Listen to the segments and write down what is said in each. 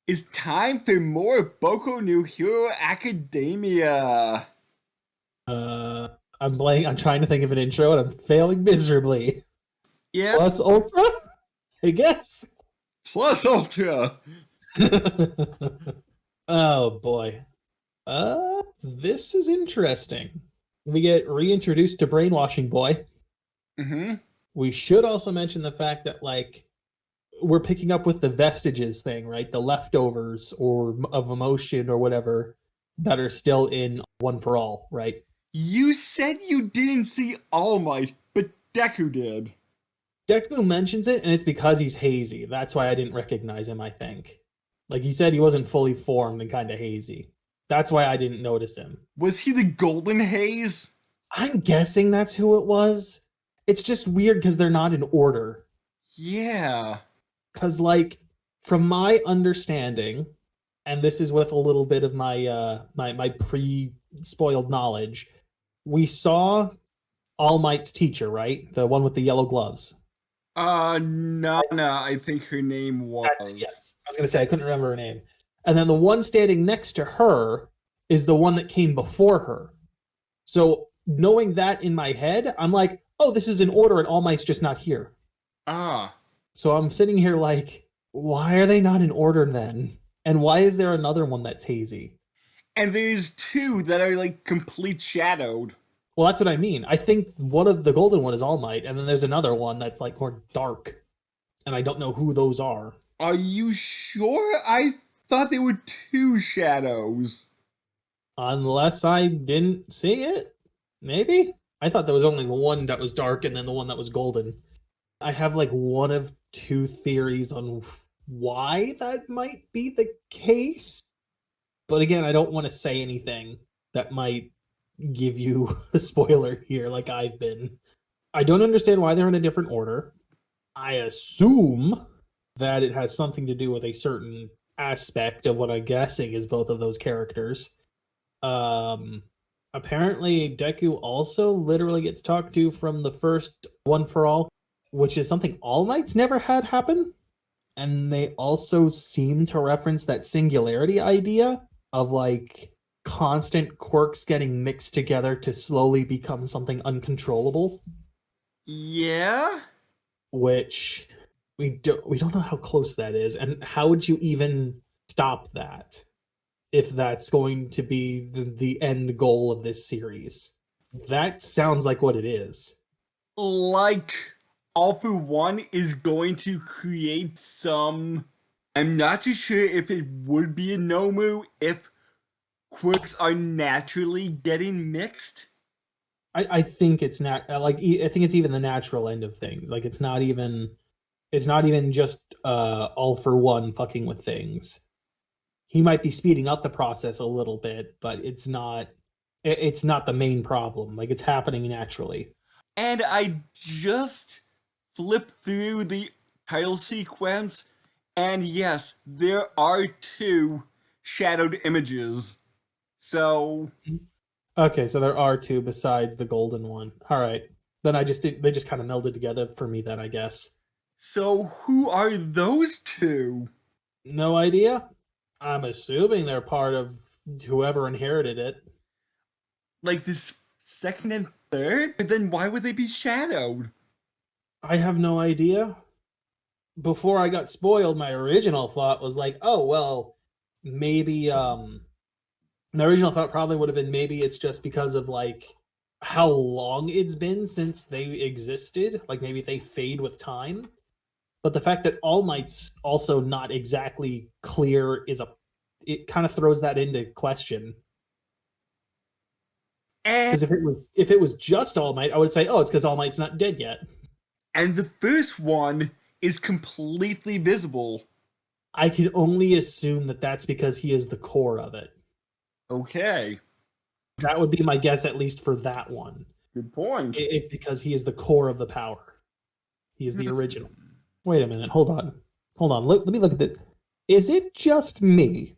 It's time for more Boku no Hero Academia. Uh, I'm blank. I'm trying to think of an intro and I'm failing miserably. Yeah, Plus Ultra, I guess. plus Ultra. Oh boy. This is interesting. We get reintroduced to Brainwashing Boy. Mm-hmm. We should also mention the fact that we're picking up with the vestiges thing, right? The leftovers or of emotion or whatever that are still in One for All, right? You said you didn't see All Might, but Deku did. Deku mentions it, and it's because he's hazy. That's why I didn't recognize him, I think. Like he said, he wasn't fully formed and kind of hazy. That's why I didn't notice him. Was he the Golden Haze? I'm guessing that's who it was. It's just weird because they're not in order. Yeah. Because, from my understanding, and this is with a little bit of my pre-spoiled knowledge, we saw All Might's teacher, right? The one with the yellow gloves. Nana, I think her name That's it, was. yes. I was going to say, I couldn't remember her name. And then the one standing next to her is the one that came before her. So knowing that in my head, I'm like, oh, this is in order and All Might's just not here. Ah. So I'm sitting here like, why are they not in order then? And why is there another one that's hazy? And there's two that are like complete shadowed. Well, that's what I mean. I think one of the golden one is All Might, and then there's another one that's like more dark, and I don't know who those are. Are you sure? I thought there were two shadows. Unless I didn't see it. Maybe? I thought there was only the one that was dark and then the one that was golden. I have like one of two theories on why that might be the case. But again, I don't want to say anything that might give you a spoiler here, like I've been. I don't understand why they're in a different order. I assume that it has something to do with a certain aspect of what I'm guessing is both of those characters. Um, Apparently, Deku also literally gets talked to from the first One for All, which is something All Mights never had happen. And they also seem to reference that singularity idea of constant quirks getting mixed together to slowly become something uncontrollable, Yeah? which we don't know how close that is, and how would you even stop that if that's going to be the end goal of this series? That sounds like what it is. Like All for One is going to create some. I'm not too sure if it would be a Nomu if quirks are naturally getting mixed. I think it's not I think it's even the natural end of things. Like it's not even just all for one fucking with things. He might be speeding up the process a little bit, but it's not the main problem. Like it's happening naturally. And I just flipped through the title sequence, and yes, there are two shadowed images. So, Okay, so there are two besides the golden one. All right. Then they just kind of melded together for me then, I guess. so who are those two? No idea. I'm assuming they're part of whoever inherited it. Like this second and third? But then why would they be shadowed? I have no idea. Before I got spoiled, my original thought was like, oh well, maybe my original thought probably would have been maybe it's just because of how long it's been since they existed. Like maybe they fade with time. But the fact that All Might's also not exactly clear it kind of throws that into question. And Because if it was just All Might, I would say, oh, it's because All Might's not dead yet. and the first one is completely visible. I can only assume that that's because he is the core of it. Okay, That would be my guess, at least for that one. good point. It's because he is the core of the power. He is the original. Wait a minute. Hold on. Hold on. Let me look at this. Is it just me,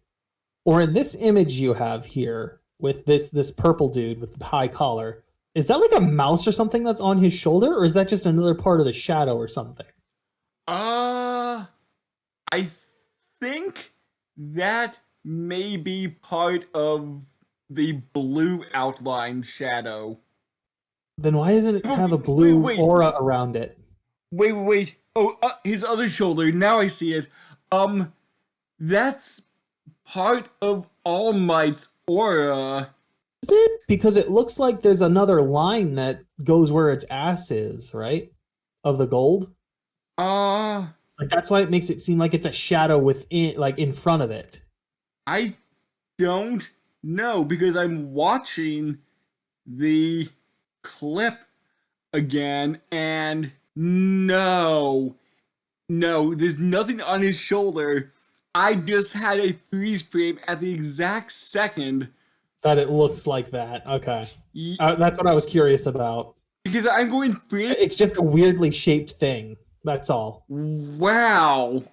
or in this image you have here with this purple dude with the high collar? Is that like a mouse or something that's on his shoulder, or is that just another part of the shadow or something? Uh, I think that may be part of the blue outline shadow. Then why doesn't it Oh, have a wait, blue wait, aura around it? wait. Oh, his other shoulder. Now I see it. That's part of All Might's aura. Is it? Because it looks like there's another line that goes where its ass is, right? Of the gold. Uh, Like that's why it makes it seem like it's a shadow within, like in front of it. I don't know because I'm watching the clip again and no, there's nothing on his shoulder. I just had a freeze frame at the exact second. That it looks like that. Okay, y- that's what I was curious about. Because I'm going frame. It's just a weirdly shaped thing. That's all. Wow.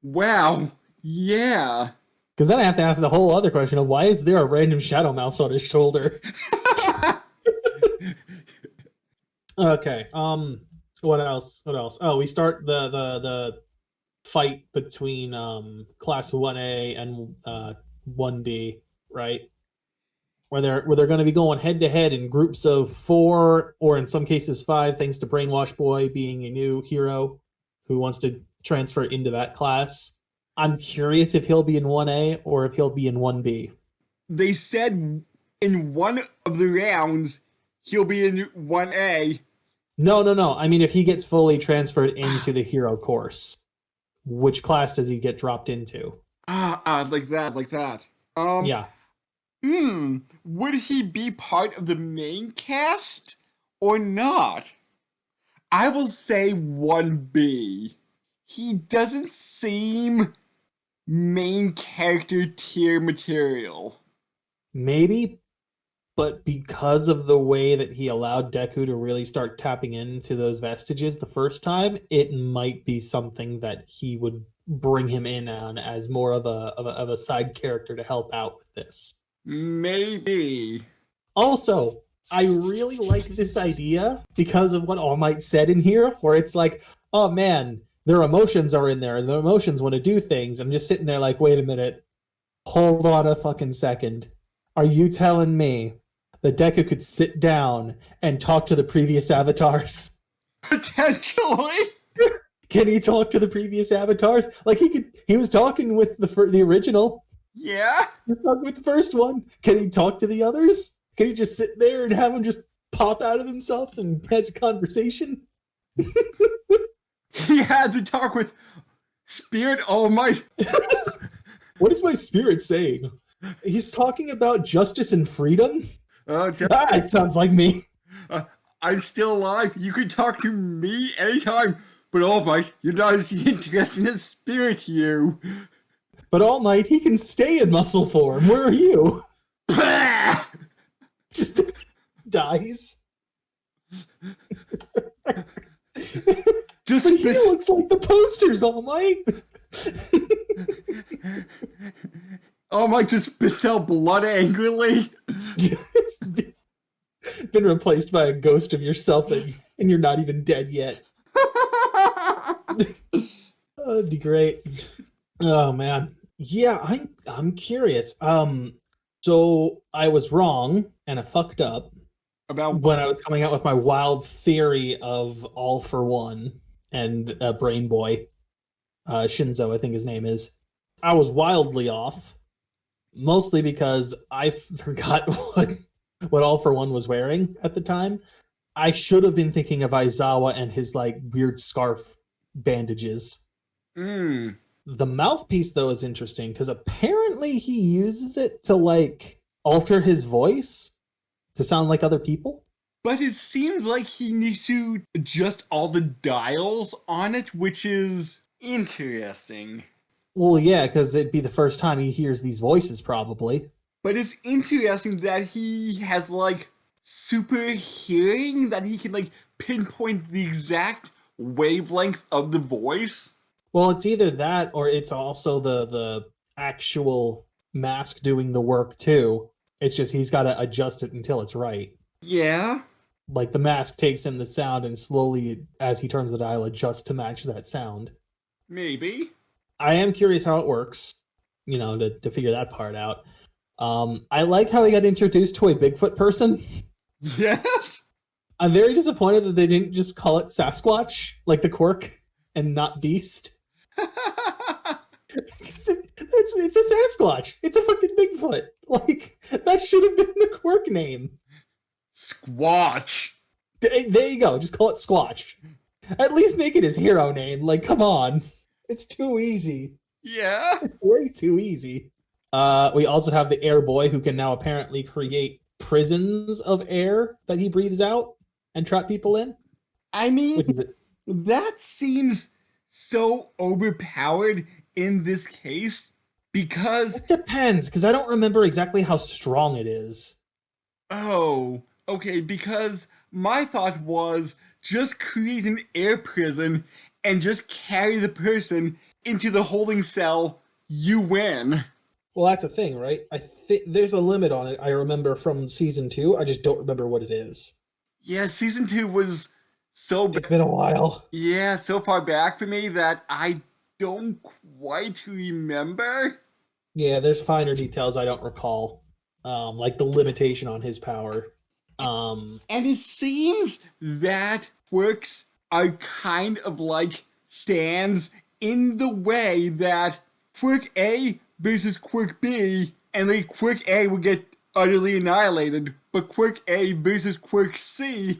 Wow. Yeah. Because then I have to ask the whole other question of why is there a random shadow mouse on his shoulder? Okay. What else? What else? Oh, we start the fight between class 1A and 1D, right? Where they're going to be going head to head in groups of 4 or in some cases 5, thanks to Brainwash Boy being a new hero who wants to transfer into that class. I'm curious if he'll be in 1A or if he'll be in 1B. They said in one of the rounds he'll be in 1A. No. I mean, if he gets fully transferred into the hero course, which class does he get dropped into? Like that. Yeah. Would he be part of the main cast or not? I will say 1B. He doesn't seem main character tier material. Maybe, but because of the way that he allowed Deku to really start tapping into those vestiges the first time, it might be something that he would bring him in on as more of a side character to help out with this. Maybe. Also, I really like this idea because of what All Might said in here, where it's like, oh man, their emotions are in there, and their emotions want to do things. I'm just sitting there like, wait a minute, hold on a fucking second. Are you telling me that Deku could sit down and talk to the previous avatars? Potentially. Can he talk to the previous avatars? Like he was talking with the original. Yeah. He was talking with the first one. Can he talk to the others? Can he just sit there and have him just pop out of himself and has a conversation? He had to talk with Spirit All Might. What is my spirit saying? He's talking about justice and freedom? It sounds like me. I'm still alive. You can talk to me anytime. But All Might, you're not as interesting as Spirit, you. But All Might, he can stay in muscle form. Where are you? Just dies. Just but he looks like the posters, All Might. All Might just spits out blood angrily. Been replaced by a ghost of yourself, and you're not even dead yet. That'd be great. Oh man, yeah, I'm curious. So I was wrong and I fucked up About when I was coming out with my wild theory of All for One and Brain Boy, Shinzo, I think his name is. I was wildly off, mostly because I forgot what All for One was wearing at the time. I should have been thinking of Aizawa and his like weird scarf bandages. The mouthpiece though is interesting because apparently he uses it to like alter his voice to sound like other people. But it seems like he needs to adjust all the dials on it, which is interesting. Well, yeah, because it'd be the first time he hears these voices, probably. But it's interesting that he has like super hearing, that he can like pinpoint the exact wavelength of the voice. Well, it's either that or it's also the actual mask doing the work too. It's just he's got to adjust it until it's right. Yeah. Like the mask takes in the sound and slowly, as he turns the dial, adjusts to match that sound. Maybe. I am curious how it works. to figure that part out. I like how he got introduced to a Bigfoot person. Yes. I'm very disappointed that they didn't just call it Sasquatch, like the quirk, and not Beast. It's a Sasquatch. It's a fucking Bigfoot. Like, that should have been the quirk name. Squatch. There you go. Just call it Squatch. At least make it his hero name. Like, come on. It's too easy. Yeah. Way too easy. We also have the air boy who can now apparently create prisons of air that he breathes out and trap people in. I mean, Which is that seems so overpowered in this case because, it depends, because I don't remember exactly how strong it is. oh, okay, because my thought was just create an air prison and just carry the person into the holding cell, you win. Well, that's a thing, right? I think there's a limit on it. I remember from season 2. I just don't remember what it is. Yeah, season 2 was so It's been a while. yeah, so far back for me that I don't quite remember. Yeah, there's finer details I don't recall, like the limitation on his power. And it seems that quirks are kind of like stands in the way that quirk A versus quirk B, and like quirk A will get utterly annihilated, but quirk A versus quirk C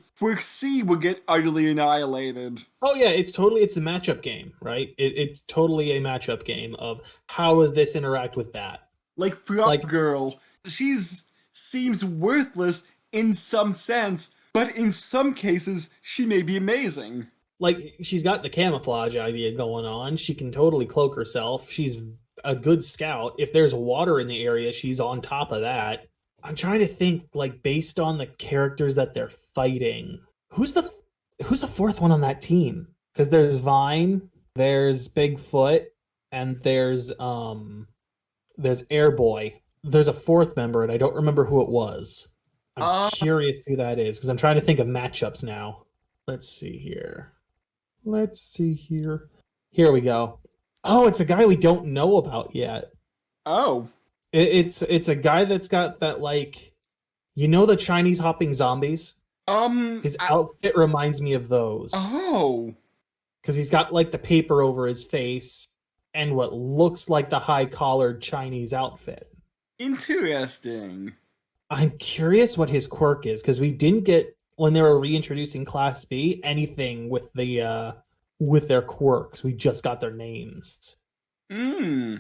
will get utterly annihilated. Oh yeah, it's a matchup game, right? It's totally a matchup game of how does this interact with that. Like Frog Like Girl, she's seems worthless in some sense, but in some cases she may be amazing. like she's got the camouflage idea going on. She can totally cloak herself. She's a good scout. If there's water in the area, she's on top of that. I'm trying to think, like, based on the characters that they're fighting, who's the who's the fourth one on that team? Because there's Vine, there's Bigfoot, and there's Airboy. There's a fourth member, and I don't remember who it was. I'm Uh, curious who that is because I'm trying to think of matchups now. Let's see here. Let's see here. Here we go. Oh, it's a guy we don't know about yet. oh. It's a guy that's got that, like, the Chinese hopping zombies. His I, outfit reminds me of those oh. because he's got like the paper over his face and what looks like the high collared Chinese outfit. Interesting. I'm curious what his quirk is because we didn't get, when they were reintroducing Class B, anything with their quirks. We just got their names. Hmm.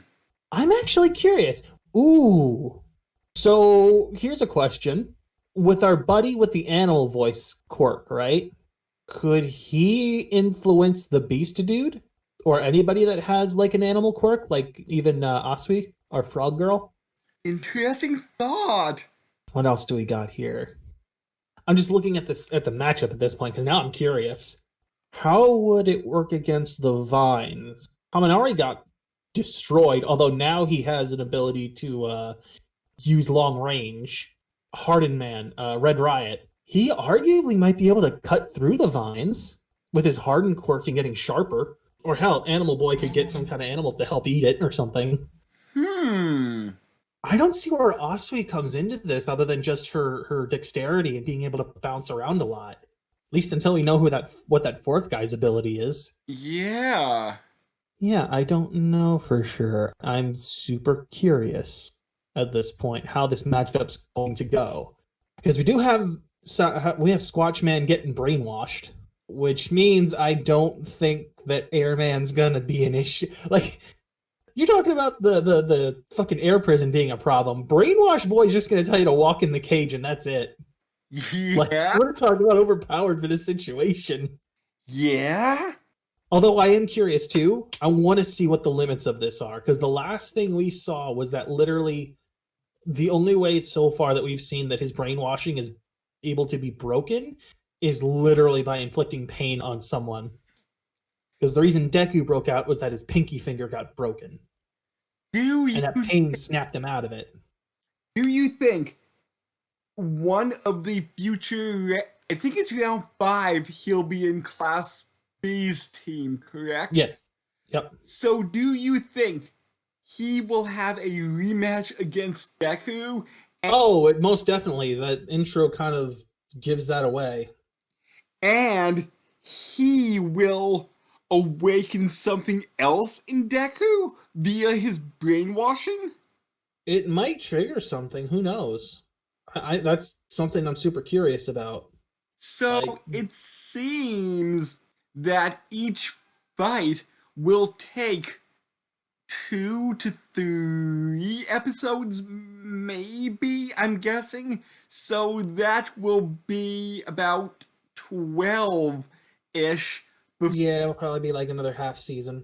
I'm actually curious. Ooh. So here's a question. With our buddy with the animal voice quirk, right? Could he influence the Beast Dude? Or anybody that has like an animal quirk, like even Asui, our frog girl? Interesting thought. What else do we got here? I'm just looking at the matchup at this point because now I'm curious. How would it work against the Vines? Kaminari got destroyed, although now he has an ability to use long range. Hardened Man, Red Riot, he arguably might be able to cut through the Vines with his hardened quirk and getting sharper. Or hell, Animal Boy could get some kind of animals to help eat it or something. Hmm. I don't see where Asui comes into this other than just her dexterity and being able to bounce around a lot. At least until we know what that fourth guy's ability is. Yeah. Yeah, I don't know for sure. I'm super curious at this point how this matchup's going to go. Because we have Squatch Man getting brainwashed, which means I don't think that Airman's gonna be an issue. Like, you're talking about the fucking air prison being a problem. Brainwash Boy's just gonna tell you to walk in the cage and that's it. Like, Yeah. we're talking about overpowered for this situation. Yeah. Although I am curious too, I want to see what the limits of this are, because the last thing we saw was that literally the only way so far that we've seen that his brainwashing is able to be broken is literally by inflicting pain on someone. Because the reason Deku broke out was that his pinky finger got broken, Do you and that pain snapped him out of it. do you think one of the future, I think it's round 5, he'll be in Class B's team, correct? Yes. Yep. So do you think he will have a rematch against Deku, Oh, it most definitely. That intro kind of gives that away. and he will awaken something else in Deku via his brainwashing. It might trigger something. Who knows? That's something I'm super curious about. So Like, it seems that each fight will take 2 to 3 episodes, maybe, I'm guessing. So that will be about 12 ish yeah, it'll probably be like another half season.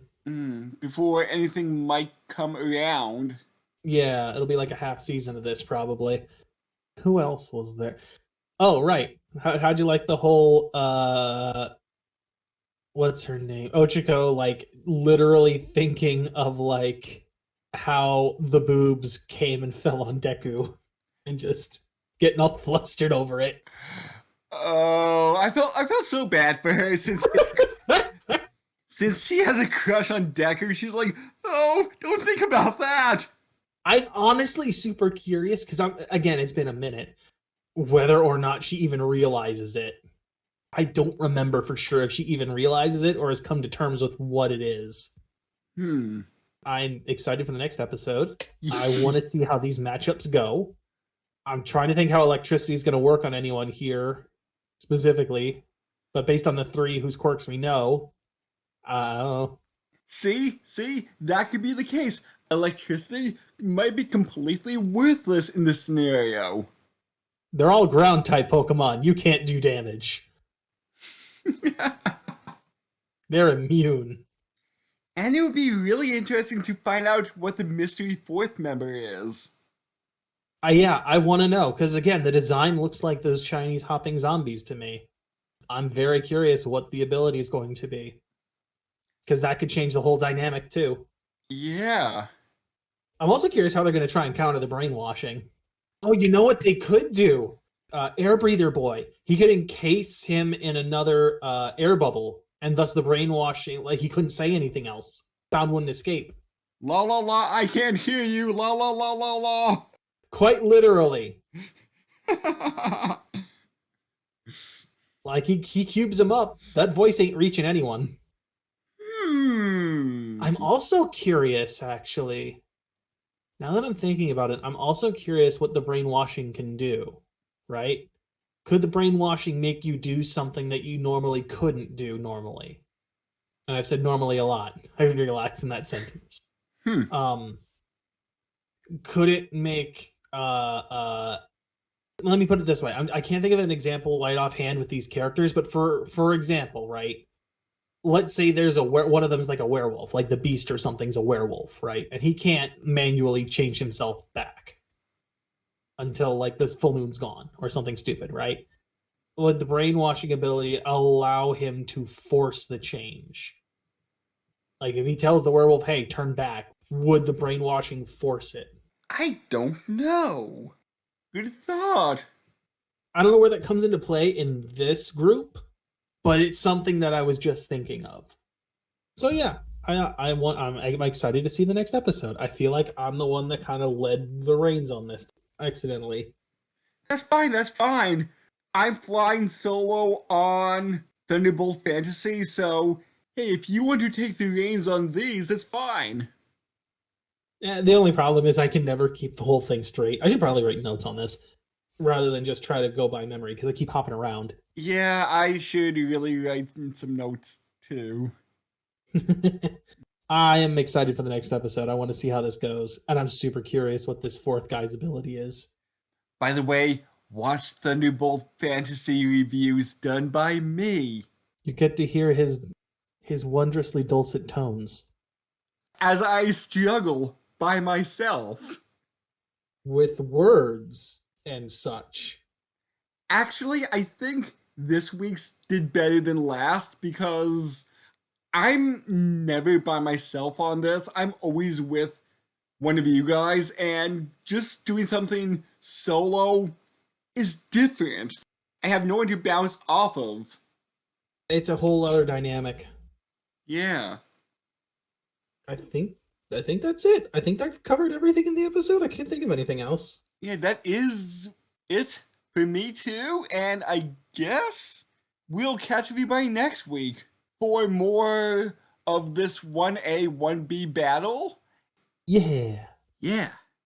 before anything might come around. Yeah, it'll be like a half season of this probably. Who else was there? Oh, right. How'd you like the whole what's her name? Ochiko like literally thinking of like how the boobs came and fell on Deku and just getting all flustered over it. Oh, I felt so bad for her since she has a crush on Deku. She's like, oh, don't think about that. I'm honestly super curious because I'm again, it's been a minute, whether or not she even realizes it. I don't remember for sure if she even realizes it or has come to terms with what it is. Hmm. I'm excited for the next episode. I want to see how these matchups go. I'm trying to think how electricity is going to work on anyone here specifically, but based on the three whose quirks we know, uh, See, that could be the case. Electricity might be completely worthless in this scenario. they're all ground type Pokemon. You can't do damage. They're immune. And it would be really interesting to find out what the mystery fourth member is. Yeah, I want to know because again, the design looks like those Chinese hopping zombies to me. I'm very curious what the ability is going to be because that could change the whole dynamic too. Yeah. I'm also curious how they're going to try and counter the brainwashing. Oh, you know what they could do? Air breather boy. He could encase him in another air bubble, and thus the brainwashing. Like he couldn't say anything else. Sound wouldn't escape. La la la, I can't hear you. La la la la la. Quite literally. Like he cubes him up. That voice ain't reaching anyone. Hmm. I'm also curious, actually. Now that I'm thinking about it, I'm also curious what the brainwashing can do. Right? Could the brainwashing make you do something that you normally couldn't do normally? And I've said normally a lot. I realized in that sentence. Hmm. Um, could it make let me put it this way. I can't think of an example right offhand with these characters, but for example, right? Let's say there's one of them is like a werewolf, like the Beast or something's a werewolf, right? And he can't manually change himself back until like the full moon's gone or something stupid, right? Would the brainwashing ability allow him to force the change? Like if he tells the werewolf, "Hey, turn back," would the brainwashing force it? I don't know. Good thought. I don't know where that comes into play in this group, but it's something that I was just thinking of. So yeah, I'm excited to see the next episode. I feel like I'm the one that kind of led the reins on this accidentally. That's fine, that's fine. I'm flying solo on Thunderbolt Fantasy, so hey, if you want to take the reins on these, it's fine. Yeah, the only problem is I can never keep the whole thing straight. I should probably write notes on this rather than just try to go by memory because I keep hopping around. Yeah, I should really write some notes too. I am excited for the next episode. I want to see how this goes, and I'm super curious what this fourth guy's ability is. By the way, watch Thunderbolt Fantasy reviews done by me You get to hear his wondrously dulcet tones as I struggle by myself. with words and such. Actually, I think this week's did better than last because I'm never by myself on this. I'm always with one of you guys, and just doing something solo is different. I have no one to bounce off of. It's a whole other dynamic. Yeah. I think I think that's it. I think that covered everything in the episode. I can't think of anything else. Yeah, that is it for me too. And I guess we'll catch everybody next week for more of this 1A, 1B battle. Yeah. Yeah.